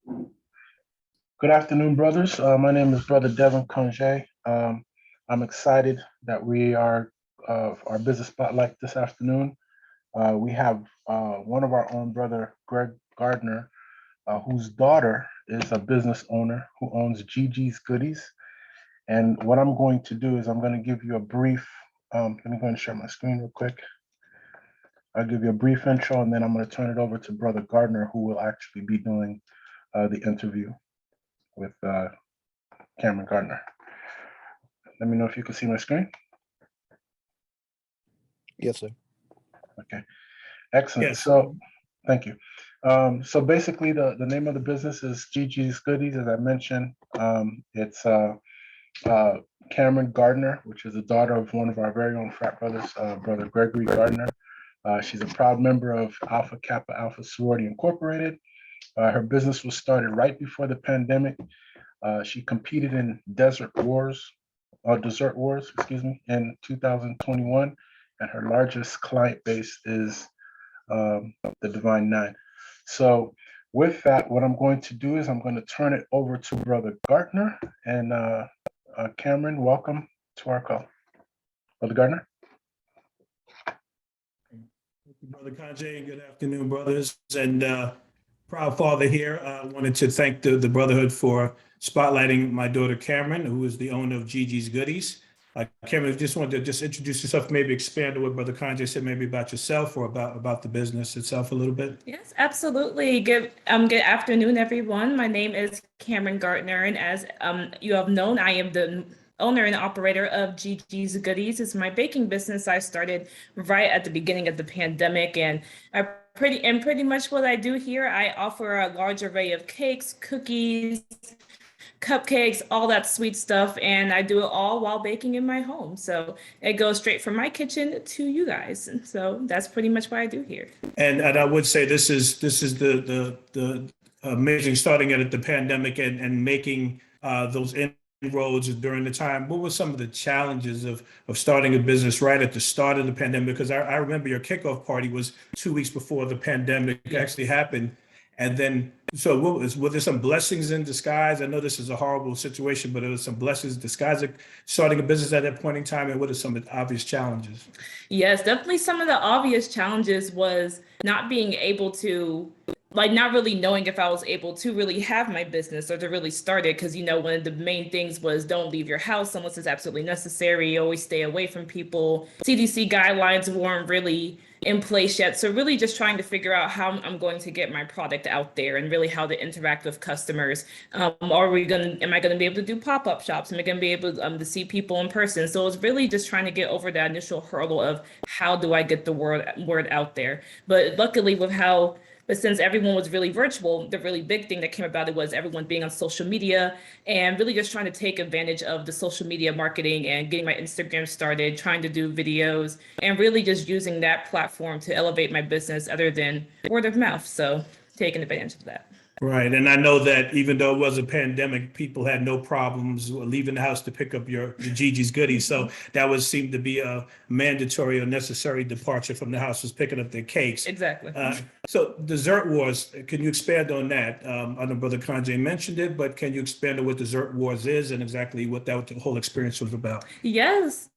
Good afternoon, brothers. My name is Brother Devin Conge. I'm excited that we are our business spotlight this afternoon. We have one of our own, Brother Greg Gardner, whose daughter is a business owner who owns GiGi's Goodies. And what I'm going to do is I'm going to give you a brief. Let me go and share my screen real quick. I'll give you a brief intro, and then I'm going to turn it over to Brother Gardner, who will actually be doing the interview with Cameron Gardner. Let me know if you can see my screen. Yes, sir. Okay, excellent. Yes. So, thank you. So basically, the name of the business is GiGi's Goodies, as I mentioned. It's Cameron Gardner, which is the daughter of one of our very own frat brothers, Brother Gregory Gardner. She's a proud member of Alpha Kappa Alpha Sorority Incorporated. Her business was started right before the pandemic. She competed in Desert Wars, in 2021, and her largest client base is the Divine Nine. So with that, what I'm going to do is I'm going to turn it over to Brother Gardner. And Cameron, welcome to our call. Brother Gardner. Thank you, Brother Kanye, and good afternoon, brothers. And proud father here. I wanted to thank the Brotherhood for spotlighting my daughter, Cameron, who is the owner of GiGi's Goodies. Cameron, just wanted to introduce yourself, maybe expand on what Brother Kanye said, maybe about yourself or about the business itself a little bit. Yes, absolutely. Good afternoon, everyone. My name is Cameron Gardner, and as you have known, I am the owner and operator of GiGi's Goodies. It's my baking business I started right at the beginning of the pandemic, and pretty much what I do here, I offer a large array of cakes, cookies, cupcakes, all that sweet stuff, and I do it all while baking in my home. So it goes straight from my kitchen to you guys. And so that's pretty much what I do here. And I would say this is the amazing starting at the pandemic and making those inroads during the time. What were some of the challenges of starting a business right at the start of the pandemic? Because I remember your kickoff party was 2 weeks before the pandemic actually happened. And then, so were there some blessings in disguise? I know this is a horrible situation, but there was some blessings in disguise of starting a business at that point in time. And what are some of the obvious challenges? Yes, definitely some of the obvious challenges was not being able to, not really knowing if I was able to really have my business or to really start it. Because, one of the main things was don't leave your house unless it's absolutely necessary. Always stay away from people. CDC guidelines weren't really in place yet. So really just trying to figure out how I'm going to get my product out there and really how to interact with customers. Am I going to be able to do pop-up shops? Am I going to be able to see people in person? So it's really just trying to get over that initial hurdle of how do I get the word out there? But luckily but since everyone was really virtual, the really big thing that came about it was everyone being on social media and really just trying to take advantage of the social media marketing and getting my Instagram started, trying to do videos, and really just using that platform to elevate my business other than word of mouth. So taking advantage of that. Right. And I know that even though it was a pandemic, people had no problems leaving the house to pick up your GiGi's Goodies. So that would seem to be a mandatory or necessary departure from the house, was picking up their cakes. Exactly. So Dessert Wars, can you expand on that? I know Brother Kanye mentioned it, but can you expand on what Dessert Wars is and exactly what the whole experience was about? Yes.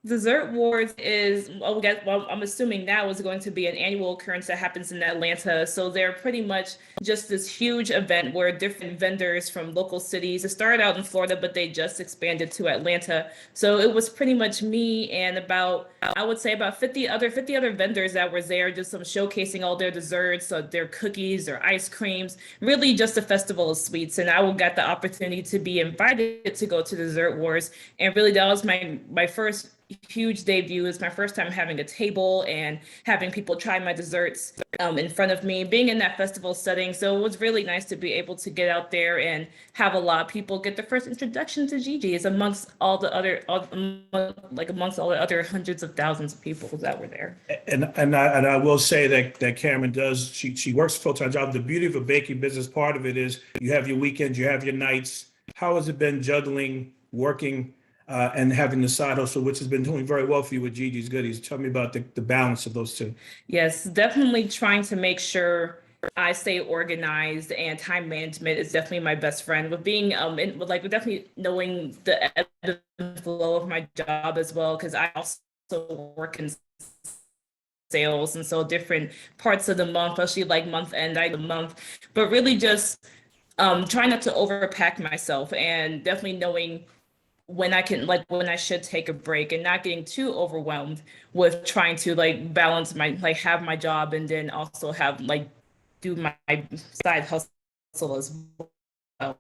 Dessert Wars is, I'm assuming now is going to be an annual occurrence that happens in Atlanta. So they're pretty much just this huge event where different vendors from local cities, it started out in Florida, but they just expanded to Atlanta. So it was pretty much me and I would say about 50 other vendors that were there, just showcasing all their desserts, so their cookies, their ice creams, really just a festival of sweets. And I got the opportunity to be invited to go to Dessert Wars. And really that was my first huge debut. It's my first time having a table and having people try my desserts in front of me, being in that festival setting. So it was really nice to be able to get out there and have a lot of people get their first introduction to GiGi's amongst all the other hundreds of thousands of people that were there. And I will say that Cameron does, she works a full-time job. The beauty of a baking business, part of it is you have your weekends, you have your nights. How has it been juggling, working, and having the side hustle, which has been doing very well for you with GiGi's Goodies? Tell me about the balance of those two. Yes, definitely trying to make sure I stay organized, and time management is definitely my best friend. With being with definitely knowing the ebb and flow of my job as well, because I also work in sales, and so different parts of the month, especially like month end, I the month, but really just trying not to overpack myself, and definitely knowing when I can, like when I should take a break, and not getting too overwhelmed with trying to like balance my, like have my job and then also have like do my side hustle as well.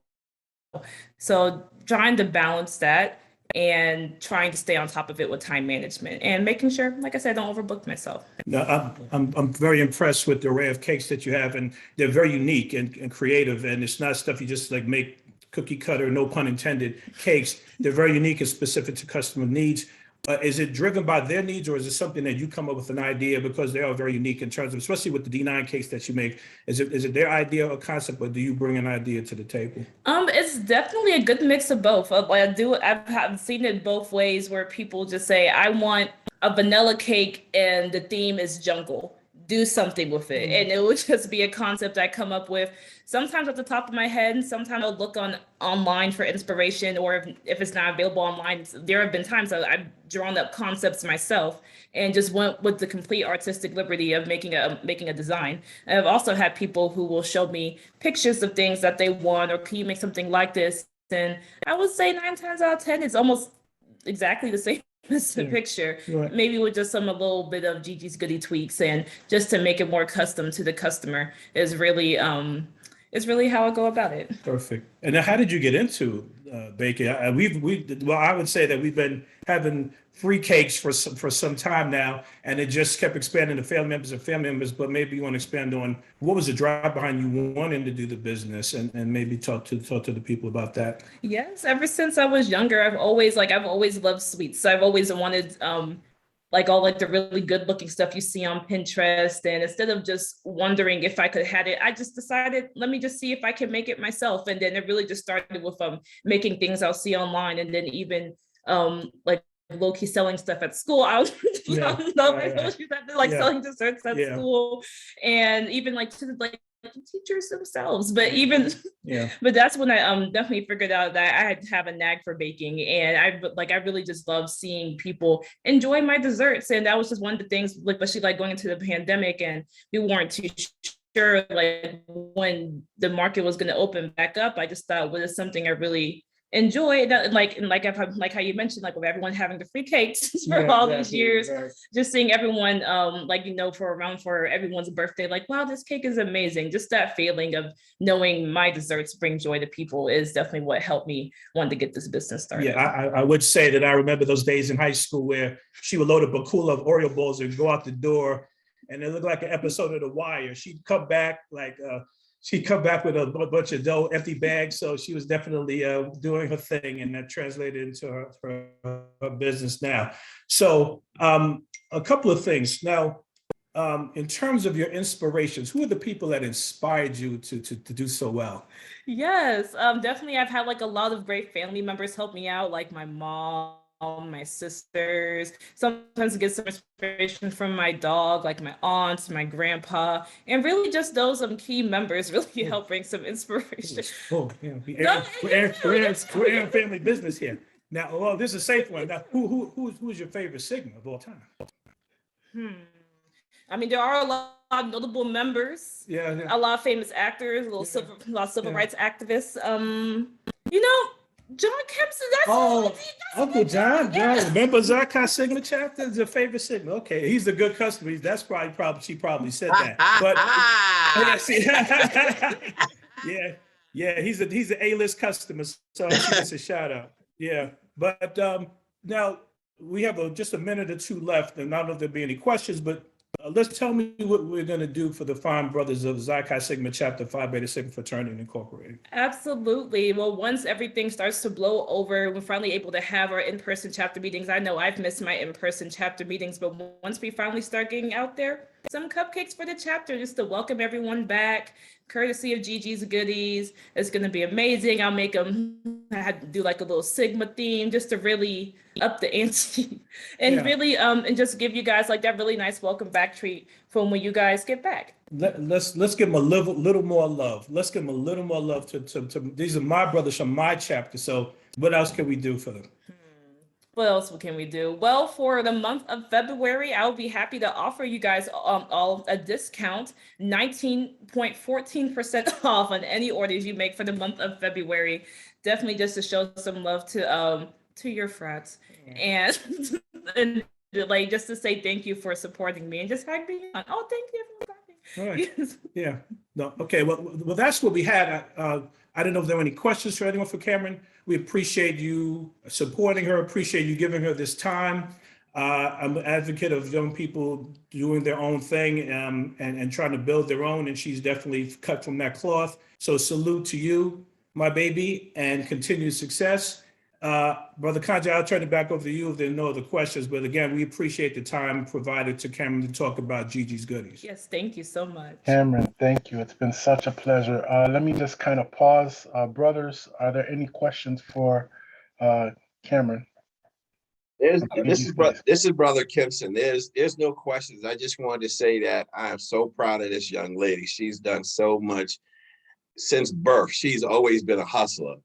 So trying to balance that and trying to stay on top of it with time management and making sure, like I said, I don't overbook myself. No, I'm very impressed with the array of cakes that you have, and they're very unique and creative. And it's not stuff you just like make cookie cutter, no pun intended, cakes. They're very unique and specific to customer needs. Is it driven by their needs, or is it something that you come up with an idea, because they are very unique in terms of, especially with the D9 cakes that you make? Is it their idea or concept, or do you bring an idea to the table? It's definitely a good mix of both. I've seen it both ways, where people just say, I want a vanilla cake and the theme is jungle. Do something with it. And it would just be a concept I come up with, sometimes at the top of my head, and sometimes I'll look online for inspiration, or if it's not available online, there have been times that I've drawn up concepts myself and just went with the complete artistic liberty of making a design. And I've also had people who will show me pictures of things that they want, or can you make something like this? And I would say 9 times out of 10, it's almost exactly the same as the picture, Right. maybe with just a little bit of Gigi's Goody tweaks, and just to make it more custom to the customer is really how I go about it. Perfect. And now, how did you get into baking? Well, I would say that we've been having free cakes for some time now, and it just kept expanding to family members. But maybe you want to expand on what was the drive behind you wanting to do the business, and maybe talk to the people about that. Yes, ever since I was younger, I've always loved sweets. So I've always wanted like all like the really good looking stuff you see on Pinterest. And instead of just wondering if I could have it, I just decided, let me just see if I can make it myself. And then it really just started with making things I'll see online, and then even like low-key selling stuff at school. I was selling desserts at school, and even like to like the teachers themselves. But even but that's when I definitely figured out that I had to have a knack for baking, and I really just love seeing people enjoy my desserts. And that was just one of the things, like especially like going into the pandemic, and we weren't too sure like when the market was going to open back up. I just thought, what is something I really enjoy, that like how you mentioned, like with everyone having the free cakes for all these years, just seeing everyone for everyone's birthday, like, wow, this cake is amazing. Just that feeling of knowing my desserts bring joy to people is definitely what helped me want to get this business started. Yeah, I would say that I remember those days in high school where she would load up a cooler of Oreo balls and go out the door, and it looked like an episode of The Wire. She'd come back with a bunch of dough, empty bags. So she was definitely doing her thing, and that translated into her business now. So a couple of things. Now, in terms of your inspirations, who are the people that inspired you to do so well? Yes, definitely. I've had like a lot of great family members help me out, like my mom, my sisters. Sometimes I get some inspiration from my dog, like my aunts, my grandpa, and really just those key members really help bring some inspiration. We're airing family business here. Now, well, this is a safe one. Now, who's your favorite Sigma of all time? I mean, there are a lot of notable members. A lot of famous actors, a lot of civil rights activists. John Kempson. Uncle John. Remember Zarkai Sigma chapter is your favorite Sigma. Okay, he's a good customer. That's she probably said that. But he's an A-list customer, so she gets a shout out. Yeah, but now we have just a minute or two left, and I don't know if there'll be any questions, but let's tell me what we're going to do for the Fine Brothers of Xi Chi Sigma Chapter Phi Beta Sigma Fraternity Incorporated. Absolutely. Well, once everything starts to blow over, we're finally able to have our in-person chapter meetings. I know I've missed my in-person chapter meetings, but once we finally start getting out there, some cupcakes for the chapter just to welcome everyone back, courtesy of GiGi's Goodies. It's going to be amazing. I'll make them, I had to do like a little Sigma theme just to really up the ante and really and just give you guys like that really nice welcome back treat from when you guys get back. let's give them a little more love. Let's give them a little more love to these are my brothers from my chapter. So what else can we do for them? What else can we do? Well, for the month of February, I'll be happy to offer you guys all a discount, 19.14% off on any orders you make for the month of February. Definitely just to show some love to your frats and and like just to say thank you for supporting me and just have me on. Oh, thank you for supporting. All right. Yes. Yeah. No. Okay. Well, that's what we had. I don't know if there were any questions for anyone for Cameron. We appreciate you supporting her. Appreciate you giving her this time. I'm an advocate of young people doing their own thing and trying to build their own. And she's definitely cut from that cloth. So salute to you, my baby, and continued success. Brother Kanja, I'll turn it back over to you if there are no other questions. But again, we appreciate the time provided to Cameron to talk about GiGi's Goodies. Yes, thank you so much. Cameron, thank you. It's been such a pleasure. Let me just kind of pause. Brothers, are there any questions for Cameron? This is Brother Kimson. There's no questions. I just wanted to say that I am so proud of this young lady. She's done so much since birth. She's always been a hustler.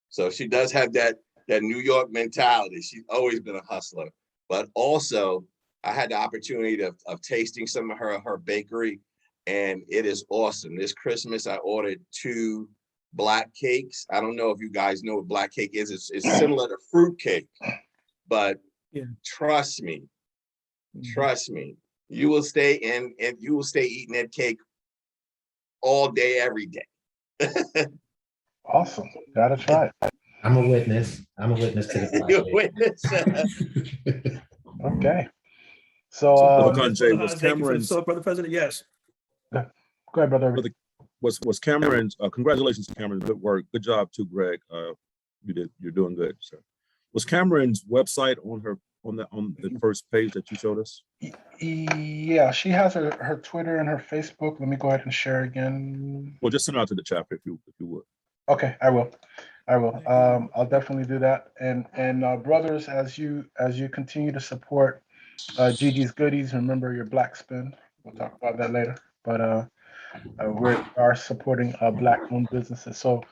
So she does have that New York mentality. She's always been a hustler. But also, I had the opportunity of tasting some of her bakery, and it is awesome. This Christmas, I ordered 2 black cakes. I don't know if you guys know what black cake is. It's similar to fruit cake, but Yeah. Trust me, you will stay and you will stay eating that cake all day, every day. Awesome. Gotta try it. I'm a witness. I'm a witness to the You're a project. witness. Okay. So, Brother was Thank you for Cameron's- so, Brother President. Yes. go ahead, brother. was Cameron's congratulations to Cameron, good work, good job too, Greg. You're doing good, sir. Was Cameron's website on the first page that you showed us? Yeah, she has her Twitter and her Facebook. Let me go ahead and share again. Well, just send it out to the chapter if you would. Okay, I will. I'll definitely do that. And brothers, as you continue to support GiGi's Goodies, remember your black spin. We'll talk about that later. But we are supporting black-owned businesses. So,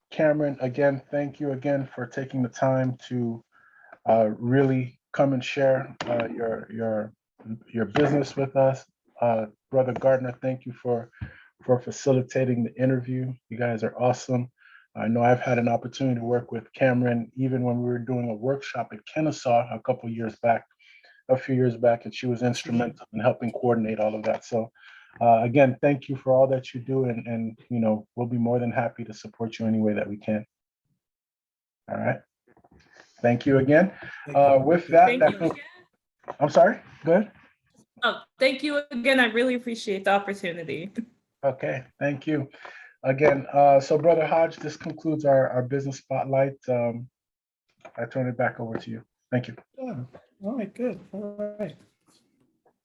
Cameron, again, thank you again for taking the time to really come and share your business with us. Brother Gardner, thank you for facilitating the interview. You guys are awesome. I know I've had an opportunity to work with Cameron even when we were doing a workshop at Kennesaw a few years back, and she was instrumental in helping coordinate all of that. So again, thank you for all that you do, and we'll be more than happy to support you any way that we can. All right. Thank you again. With that, Thank you again. I'm sorry. Go ahead. Oh, thank you again. I really appreciate the opportunity. Okay, thank you. Again, so Brother Hodge, this concludes our business spotlight. I turn it back over to you. Thank you. Yeah. All right. Good. All right.